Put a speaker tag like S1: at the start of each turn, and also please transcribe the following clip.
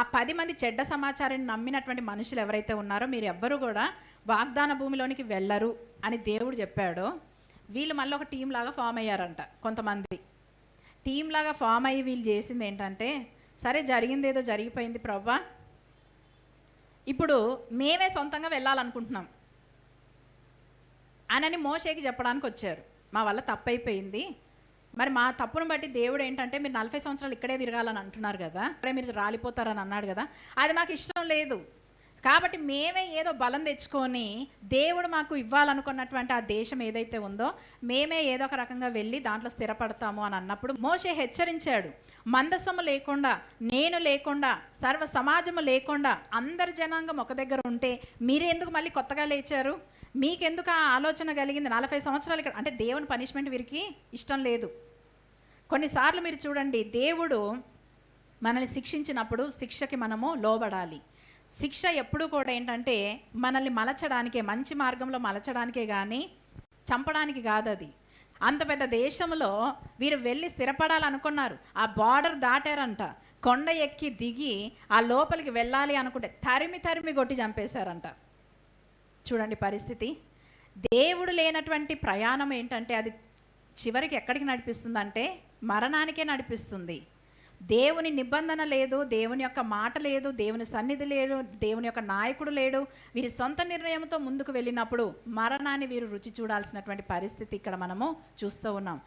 S1: ఆ 10 మంది చెడ్డ సమాచారాన్ని నమ్మినటువంటి మనుషులు ఎవరైతే ఉన్నారో మీరు ఎవ్వరు కూడా వాగ్దాన భూమిలోనికి వెళ్ళరు అని దేవుడు చెప్పాడో, వీళ్ళు మళ్ళీ ఒక టీం లాగా ఫామ్ అయ్యారంట. కొంతమంది టీం లాగా ఫామ్ అయ్యి వీళ్ళు చేసింది ఏంటంటే, సరే జరిగింది ఏదో జరిగిపోయింది ప్రవ్వా, ఇప్పుడు మేమే సొంతంగా వెళ్ళాలనుకుంటున్నాం అని మోషేకి చెప్పడానికి వచ్చారు. మా వల్ల తప్పైపోయింది, మరి మా తప్పును బట్టి దేవుడు ఏంటంటే మీరు 40 సంవత్సరాలు ఇక్కడే తిరగాలని అంటున్నారు కదా, ఇక్కడే మీరు రాలిపోతారని అన్నాడు కదా, అది మాకు ఇష్టం లేదు. కాబట్టి మేమే ఏదో బలం తెచ్చుకొని దేవుడు మాకు ఇవ్వాలనుకున్నటువంటి ఆ దేశం ఏదైతే ఉందో మేమే ఏదో ఒక రకంగా వెళ్ళి దాంట్లో స్థిరపడతాము అని అన్నప్పుడు మోషే హెచ్చరించాడు. మందసము లేకుండా, నేను లేకుండా, సర్వ సమాజము లేకుండా అందరి జనాంగం ఒక దగ్గర ఉంటే మీరెందుకు మళ్ళీ కొత్తగా లేచారు? మీకెందుకు ఆ ఆలోచన కలిగింది? 40 సంవత్సరాలు ఇక్కడ అంటే దేవుని పనిష్మెంట్ వీరికి ఇష్టం లేదు. కొన్నిసార్లు మీరు చూడండి, దేవుడు మనల్ని శిక్షించినప్పుడు శిక్షకి మనము లోబడాలి. శిక్ష ఎప్పుడు కూడా ఏంటంటే మనల్ని మలచడానికే, మంచి మార్గంలో మలచడానికే కానీ చంపడానికి కాదు. అది అంత పెద్ద దేశంలో వీరు వెళ్ళి స్థిరపడాలనుకున్నారు. ఆ బార్డర్ దాటారంట, కొండ ఎక్కి దిగి ఆ లోపలికి వెళ్ళాలి అనుకుంటే తరిమి కొట్టి చంపేశారంట. చూడండి పరిస్థితి. దేవుడు లేనటువంటి ప్రయాణం ఏంటంటే అది చివరికి ఎక్కడికి నడిపిస్తుందంటే మరణానికే నడిపిస్తుంది. దేవుని నిబంధన లేదు, దేవుని యొక్క మాట లేదు, దేవుని సన్నిధి లేదు, దేవుని యొక్క నాయకుడు లేడు. వీరి సొంత నిర్ణయంతో ముందుకు వెళ్ళినప్పుడు మరణాన్ని వీరు రుచి చూడాల్సినటువంటి పరిస్థితి ఇక్కడ మనము చూస్తూ ఉన్నాం.